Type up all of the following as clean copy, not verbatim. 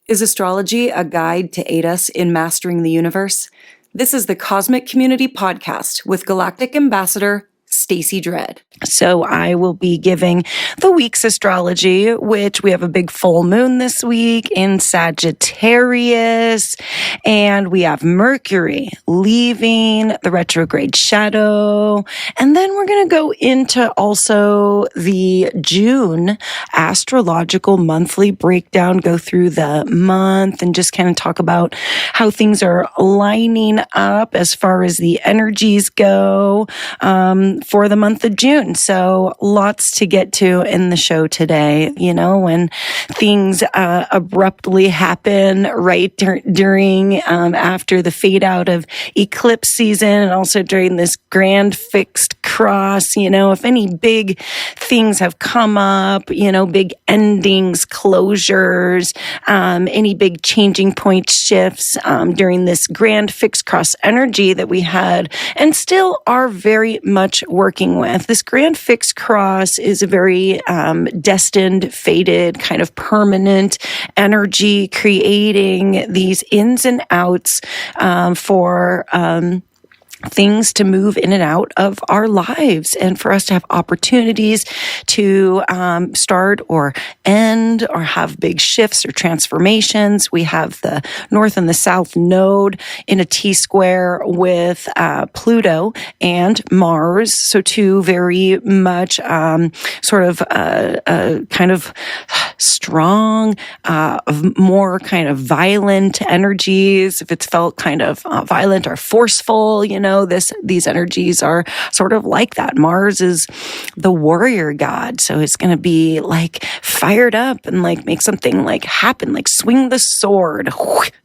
Is astrology a guide to aid us in mastering the universe? This is the Cosmic Community Podcast with Galactic Ambassador Stacey Dredd. So I will be giving the week's astrology, which we have a big full moon this week in Sagittarius, and we have Mercury leaving the retrograde shadow. And then we're going to go into also the June astrological monthly breakdown, go through the month and just kind of talk about how things are lining up as far as the energies go for the month of June. So lots to get to in the show today. You know, when things abruptly happen right during after the fade out of eclipse season, and also during this grand fixed cross, you know, if any big things have come up, you know, big endings, closures, any big changing point shifts during this grand fixed cross energy that we had and still are very much working with. This grand fixed cross is a very destined, fated, kind of permanent energy, creating these ins and outs for things to move in and out of our lives, and for us to have opportunities to start or end or have big shifts or transformations. We have the North and the South node in a T-square with Pluto and Mars. So two very much sort of kind of strong, more kind of violent energies. If it's felt kind of violent or forceful, you know, these energies are sort of like that. Mars is the warrior god, so it's going to be like fired up and like make something like happen, like swing the sword,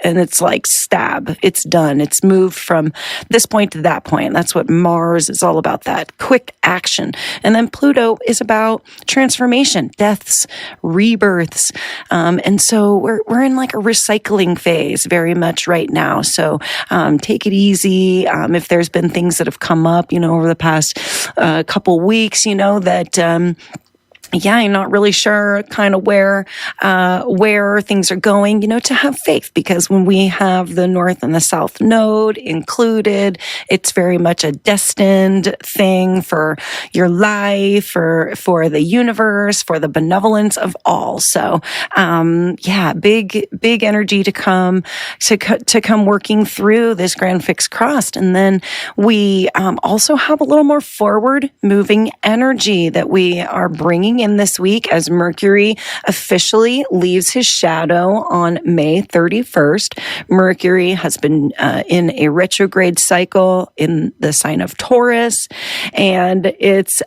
and it's like stab. It's done. It's moved from this point to that point. That's what Mars is all about, that quick action. And then Pluto is about transformation, deaths, rebirths. And so we're in like a recycling phase very much right now. So take it easy. If there's been things that have come up, you know, over the past couple weeks, you know, that I'm not really sure kind of where things are going, you know, to have faith, because when we have the North and the South node included, it's very much a destined thing for your life, for the universe, for the benevolence of all. So, big energy to come working through this grand fixed cross. And then we also have a little more forward moving energy that we are bringing in this week as Mercury officially leaves his shadow on May 31st. Mercury has been in a retrograde cycle in the sign of Taurus, and it's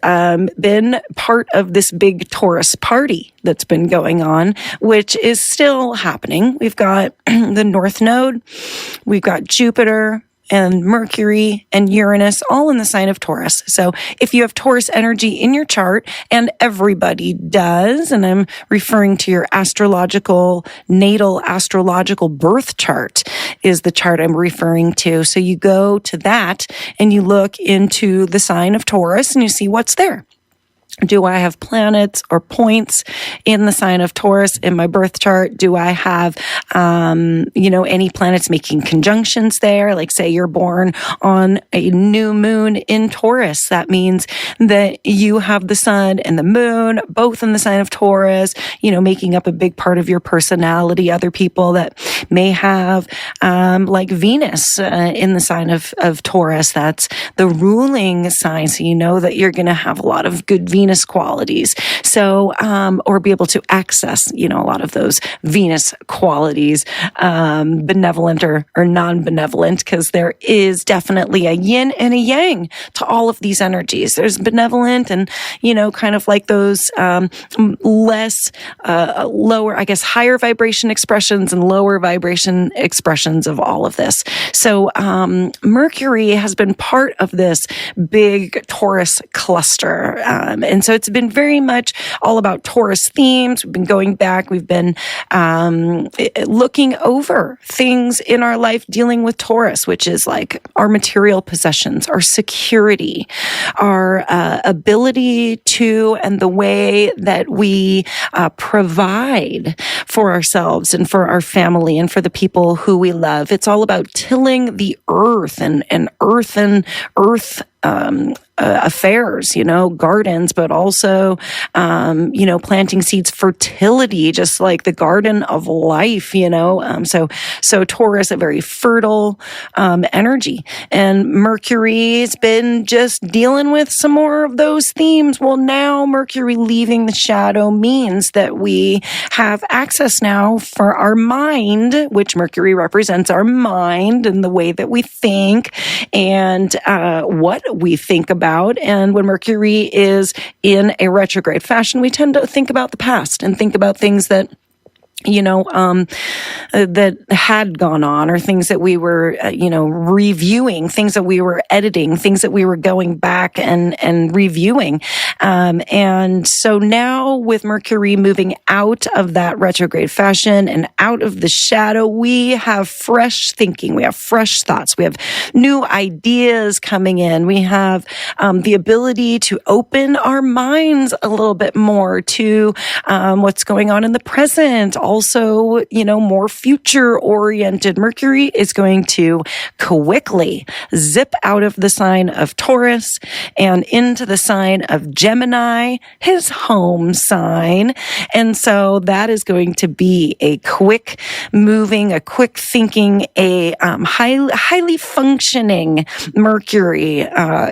been part of this big Taurus party that's been going on, which is still happening. We've got the North Node, we've got Jupiter, and Mercury and Uranus all in the sign of Taurus. So if you have Taurus energy in your chart, and everybody does, and I'm referring to your natal astrological birth chart is the chart I'm referring to. So you go to that and you look into the sign of Taurus and you see what's there. Do I have planets or points in the sign of Taurus in my birth chart? Do I have, any planets making conjunctions there? Like say you're born on a new moon in Taurus. That means that you have the sun and the moon both in the sign of Taurus, you know, making up a big part of your personality. Other people that may have, like Venus in the sign of Taurus. That's the ruling sign. So you know that you're going to have a lot of good Venus qualities. So, or be able to access, you know, a lot of those Venus qualities, benevolent or non-benevolent, because there is definitely a yin and a yang to all of these energies. There's benevolent and, you know, kind of like those, lower, I guess, higher vibration expressions and lower vibration expressions of all of this. So Mercury has been part of this big Taurus cluster. And so it's been very much all about Taurus themes. We've been going back. We've been looking over things in our life dealing with Taurus, which is like our material possessions, our security, our ability to, and the way that we provide for ourselves and for our family and for the people who we love. It's all about tilling the earth and earth affairs, gardens, but also, planting seeds, fertility, just like the garden of life, so Taurus, a very fertile, energy, and Mercury's been just dealing with some more of those themes. Well, now Mercury leaving the shadow means that we have access now for our mind, which Mercury represents our mind and the way that we think and, what we think about. And when Mercury is in a retrograde fashion, we tend to think about the past and think about things that that had gone on, or things that we were, reviewing, things that we were editing, things that we were going back and reviewing. And so now with Mercury moving out of that retrograde fashion and out of the shadow, we have fresh thinking. We have fresh thoughts. We have new ideas coming in. We have the ability to open our minds a little bit more to what's going on in the present. Also, more future-oriented. Mercury is going to quickly zip out of the sign of Taurus and into the sign of Gemini, his home sign. And so that is going to be a quick moving, a quick thinking, a highly functioning Mercury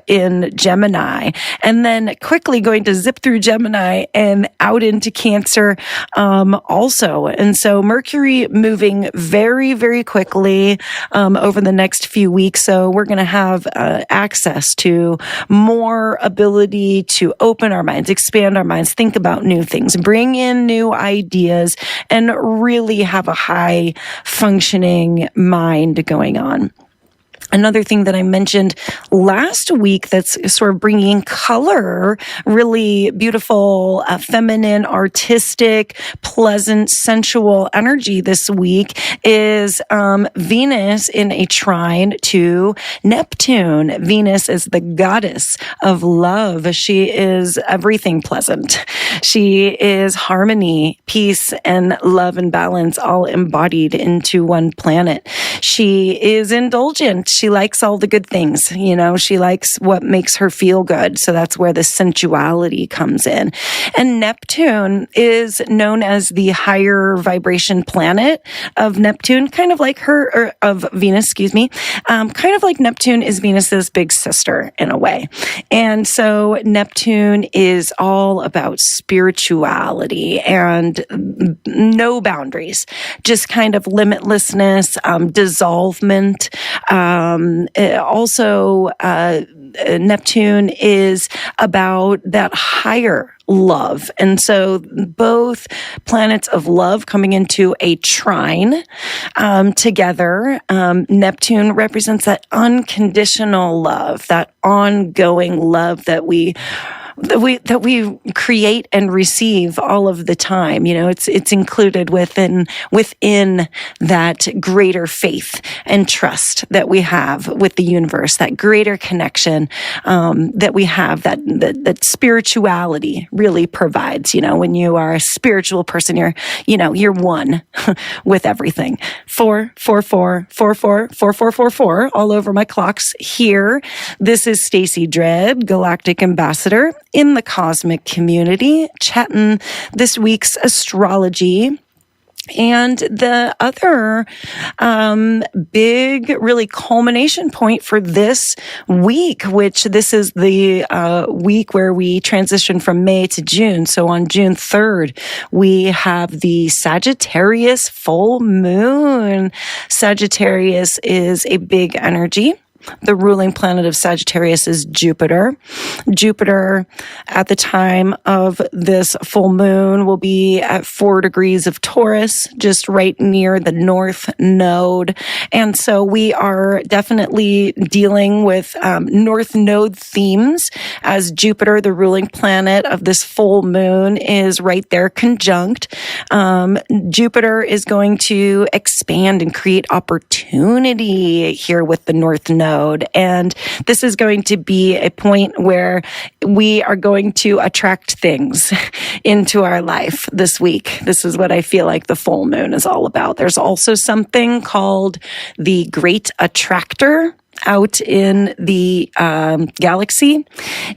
in Gemini. And then quickly going to zip through Gemini and out into Cancer also. And so Mercury moving very, very quickly over the next few weeks. So we're going to have access to more ability to open our minds, expand our minds, think about new things, bring in new ideas, and really have a high functioning mind going on. Another thing that I mentioned last week that's sort of bringing color, really beautiful, feminine, artistic, pleasant, sensual energy this week is Venus in a trine to Neptune. Venus is the goddess of love. She is everything pleasant. She is harmony, peace, and love and balance all embodied into one planet. She is indulgent. She likes all the good things, she likes what makes her feel good. So that's where the sensuality comes in. And Neptune is known as the higher vibration planet of Neptune, kind of like of Venus, kind of like Neptune is Venus's big sister in a way. And so Neptune is all about spirituality and no boundaries, just kind of limitlessness, dissolvement, also, Neptune is about that higher love. And so both planets of love coming into a trine together. Neptune represents that unconditional love, that ongoing love that we create and receive all of the time. It's included within that greater faith and trust that we have with the universe, that greater connection that we have, that spirituality really provides. When you are a spiritual person, you're one with everything. 4, 4, 4, 4, 4, 4, 4, 4, 4, all over my clocks here. This is Stacy Dredd, Galactic Ambassador in the cosmic community, chatting this week's astrology. And the other big, really culmination point for this week, which this is the week where we transition from May to June. So on June 3rd, we have the Sagittarius full moon. Sagittarius is a big energy. The ruling planet of Sagittarius is Jupiter. Jupiter, at the time of this full moon, will be at 4 degrees of Taurus, just right near the North Node. And so we are definitely dealing with North Node themes, as Jupiter, the ruling planet of this full moon, is right there conjunct. Jupiter is going to expand and create opportunity here with the North Node. And this is going to be a point where we are going to attract things into our life this week. This is what I feel like the full moon is all about. There's also something called the Great Attractor out in the galaxy,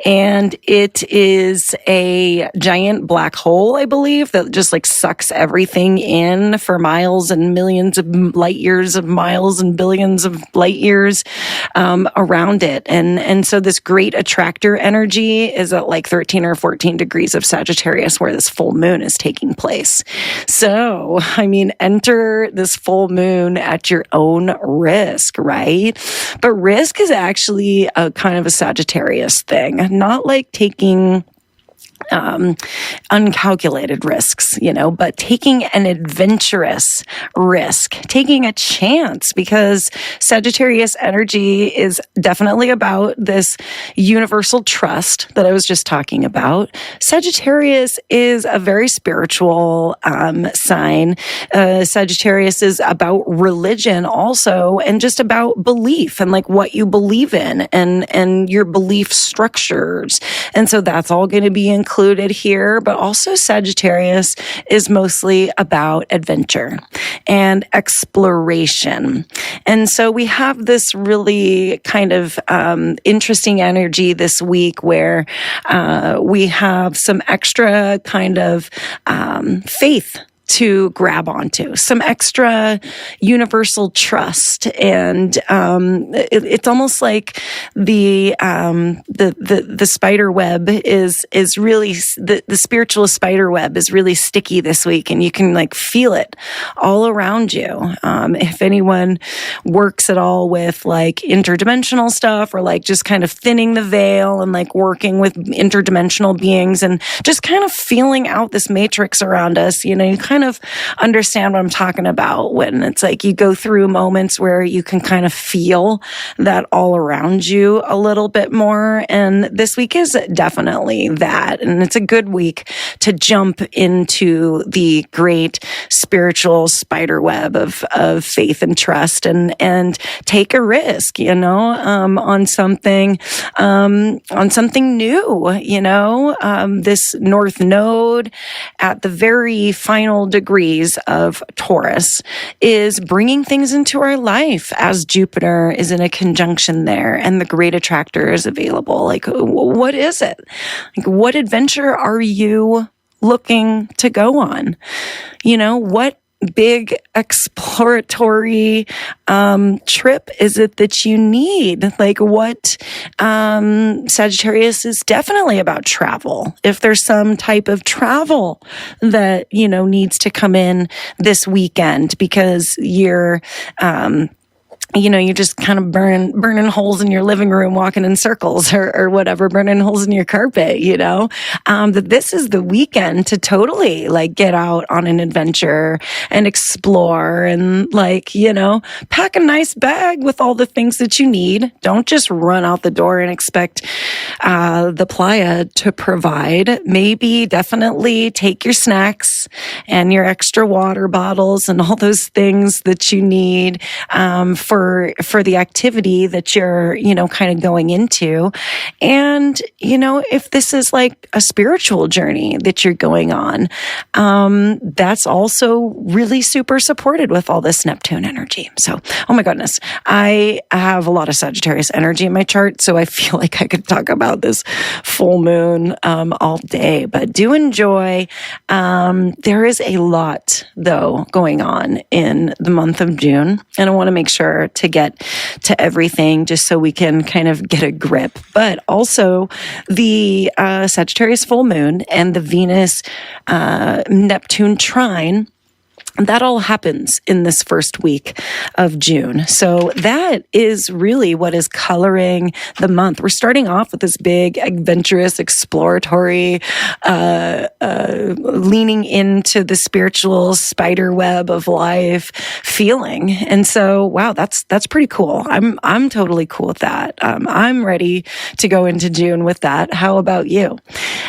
and it is a giant black hole, I believe, that just like sucks everything in for miles and millions of light years of miles and billions of light years around it. And so this great attractor energy is at like 13 or 14 degrees of Sagittarius, where this full moon is taking place. So, I mean, enter this full moon at your own risk, right? But risk is actually a kind of a Sagittarius thing, not like taking uncalculated risks, but taking an adventurous risk, taking a chance, because Sagittarius energy is definitely about this universal trust that I was just talking about. Sagittarius is a very spiritual sign. Sagittarius is about religion also, and just about belief and like what you believe in and your belief structures. And so that's all going to be included here, but also Sagittarius is mostly about adventure and exploration. And so we have this really kind of interesting energy this week where we have some extra kind of faith to grab onto, some extra universal trust. And it's almost like the spider web is really, the spiritual spider web is really sticky this week, and you can like feel it all around you. If anyone works at all with like interdimensional stuff, or like just kind of thinning the veil and like working with interdimensional beings and just kind of feeling out this matrix around us, you kind of understand what I'm talking about when it's like you go through moments where you can kind of feel that all around you a little bit more. And this week is definitely that. And it's a good week to jump into the great spiritual spider web of faith and trust and take a risk, on something new, this North Node at the very final degrees of Taurus is bringing things into our life as Jupiter is in a conjunction there and the great attractor is available. Like, what is it? Like, what adventure are you looking to go on? What big exploratory trip is it that you need? Like, what Sagittarius is definitely about travel. If there's some type of travel that needs to come in this weekend because you're you're just kind of burning holes in your living room, walking in circles or whatever, burning holes in your carpet, that this is the weekend to totally like get out on an adventure and explore and pack a nice bag with all the things that you need. Don't just run out the door and expect the playa to provide. Maybe definitely take your snacks and your extra water bottles and all those things that you need for the activity that you're, kind of going into. And, if this is like a spiritual journey that you're going on, that's also really super supported with all this Neptune energy. So, oh my goodness, I have a lot of Sagittarius energy in my chart, so I feel like I could talk about this full moon all day, but do enjoy. There is a lot, though, going on in the month of June, and I want to make sure to get to everything just so we can kind of get a grip. But also the Sagittarius full moon and the Venus Neptune trine that all happens in this first week of June. So that is really what is coloring the month. We're starting off with this big, adventurous, exploratory, leaning into the spiritual spider web of life feeling. And so, wow, that's pretty cool. I'm totally cool with that. I'm ready to go into June with that. How about you?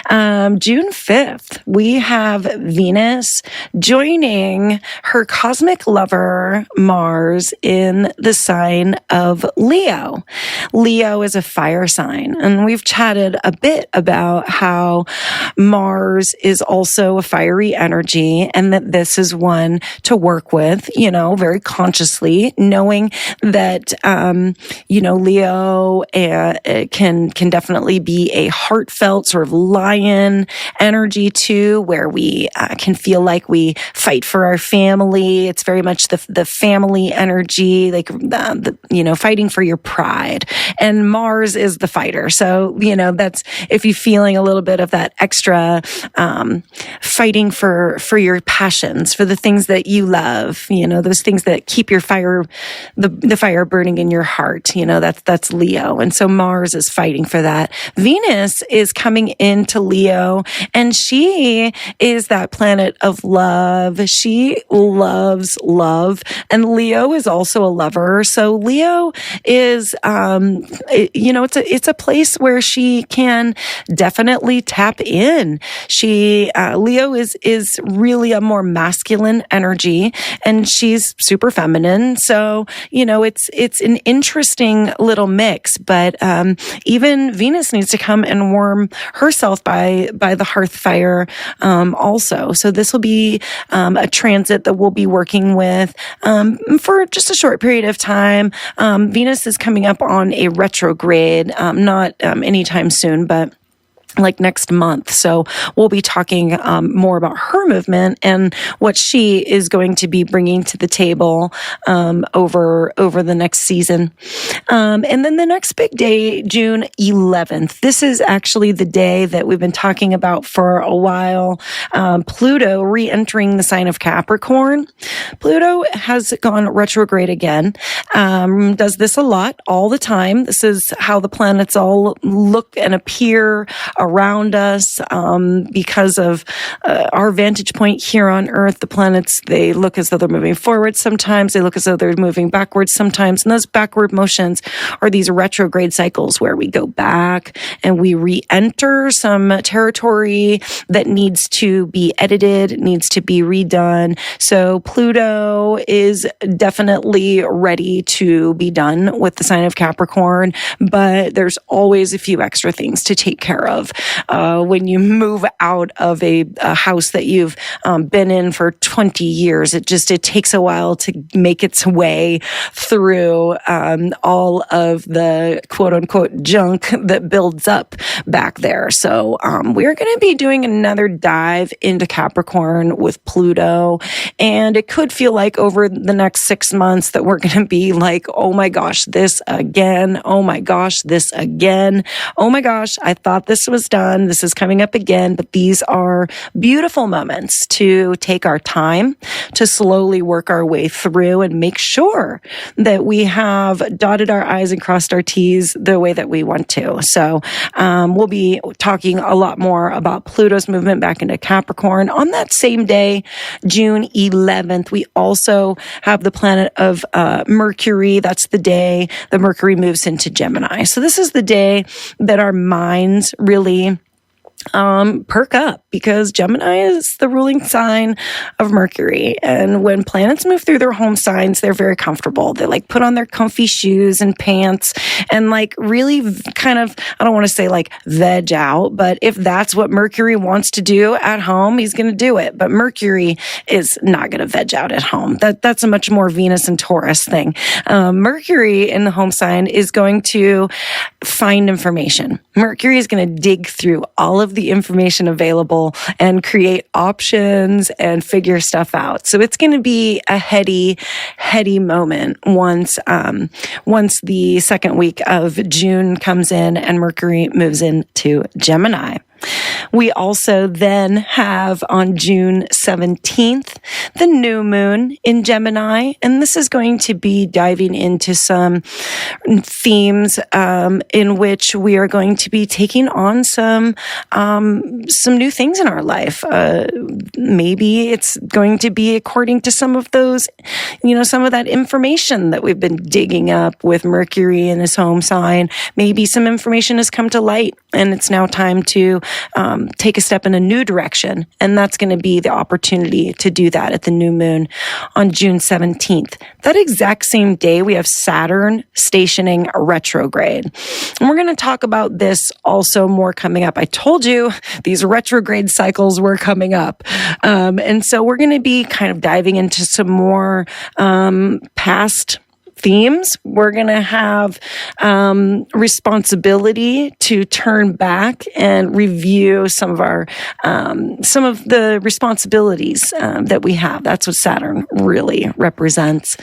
June 5th, we have Venus joining her cosmic lover, Mars, in the sign of Leo. Leo is a fire sign, and we've chatted a bit about how Mars is also a fiery energy, and that this is one to work with, very consciously, knowing that, Leo can definitely be a heartfelt sort of lion energy too, where we can feel like we fight for our family. It's very much the family energy, like fighting for your pride. And Mars is the fighter. So, that's if you're feeling a little bit of that extra fighting for your passions, for the things that you love, those things that keep your fire, the fire burning in your heart, that's Leo. And so Mars is fighting for that. Venus is coming into Leo, and she is that planet of love. She loves love, and Leo is also a lover. So Leo is, it's a place where she can definitely tap in. Leo is really a more masculine energy, and she's super feminine. So, it's an interesting little mix, but, even Venus needs to come and warm herself by the hearth fire, also. So this will be, a transit that we'll be working with for just a short period of time. Venus is coming up on a retrograde, not anytime soon, but like next month. So we'll be talking more about her movement and what she is going to be bringing to the table over the next season. And then the next big day, June 11th. This is actually the day that we've been talking about for a while. Pluto re-entering the sign of Capricorn. Pluto has gone retrograde again. Does this a lot, all the time. This is how the planets all look and appear around us, because of our vantage point here on Earth. The planets, they look as though they're moving forward sometimes, they look as though they're moving backwards sometimes, and those backward motions are these retrograde cycles where we go back and we re-enter some territory that needs to be edited, needs to be redone. So Pluto is definitely ready to be done with the sign of Capricorn, but there's always a few extra things to take care of when you move out of a house that you've been in for 20 years. It takes a while to make its way through all of the quote unquote junk that builds up back there. So we're going to be doing another dive into Capricorn with Pluto, and it could feel like over the next 6 months that we're going to be like, oh my gosh, this again. Oh my gosh, this again. Oh my gosh, I thought this was done. This is coming up again. But these are beautiful moments to take our time to slowly work our way through and make sure that we have dotted our I's and crossed our T's the way that we want to. So we'll be talking a lot more about Pluto's movement back into Capricorn. On that same day, June 11th, we also have the planet of Mercury. That's the day that Mercury moves into Gemini. So this is the day that our minds really perk up, because Gemini is the ruling sign of Mercury. And when planets move through their home signs, they're very comfortable. They put on their comfy shoes and pants and really kind of, I don't want to say veg out, but if that's what Mercury wants to do at home, he's going to do it. But Mercury is not going to veg out at home. That's a much more Venus and Taurus thing. Mercury in the home sign is going to find information. Mercury is going to dig through all of the information available and create options and figure stuff out. So it's going to be a heady moment once the second week of June comes in and Mercury moves into Gemini. We also then have on June 17th, the new moon in Gemini. And this is going to be diving into some themes in which we are going to be taking on some new things in our life. Maybe it's going to be according to some of those, some of that information that we've been digging up with Mercury in his home sign. Maybe some information has come to light and it's now time to take a step in a new direction. And that's going to be the opportunity to do that at the new moon on June 17th. That exact same day, we have Saturn stationing retrograde. And we're going to talk about this also more coming up. I told you these retrograde cycles were coming up. And so we're going to be kind of diving into some more past themes. We're going to have responsibility to turn back and review some of the responsibilities that we have. That's what Saturn really represents.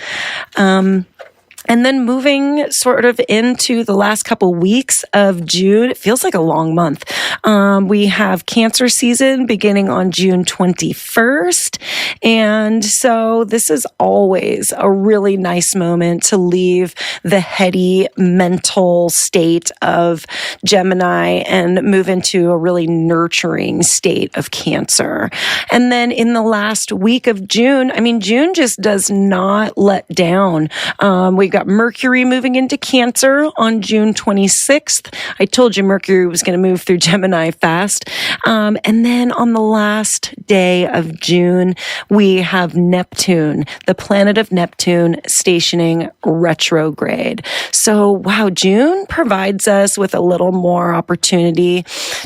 And then moving sort of into the last couple weeks of June, it feels like a long month. We have Cancer season beginning on June 21st. And so this is always a really nice moment to leave the heady mental state of Gemini and move into a really nurturing state of Cancer. And then in the last week of June, June just does not let down. We've got Mercury moving into Cancer on June 26th. I told you Mercury was going to move through Gemini fast. And then on the last day of June, we have Neptune, the planet of Neptune, stationing retrograde. So, wow, June provides us with a little more opportunity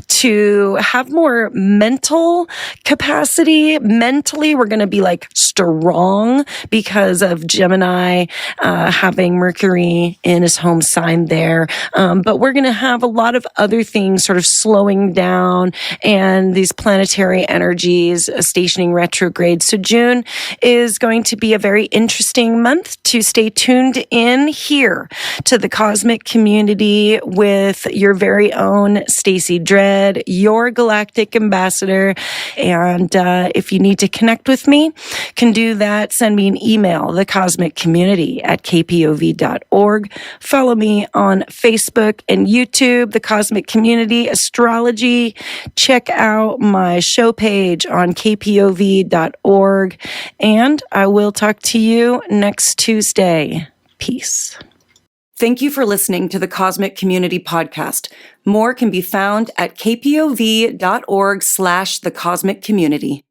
to have more mental capacity. Mentally, we're going to be like strong because of Gemini having Mercury in his home sign there. But we're going to have a lot of other things sort of slowing down and these planetary energies stationing retrograde. So June is going to be a very interesting month to stay tuned in here to the cosmic community with your very own Stacey Dredd, your galactic ambassador. And if you need to connect with me, can do that. Send me an email, thecosmiccommunity@kpov.org. Follow me on Facebook and YouTube, The Cosmic Community Astrology. Check out my show page on kpov.org. And I will talk to you next Tuesday. Peace. Thank you for listening to the Cosmic Community Podcast. More can be found at kpov.org/thecosmiccommunity.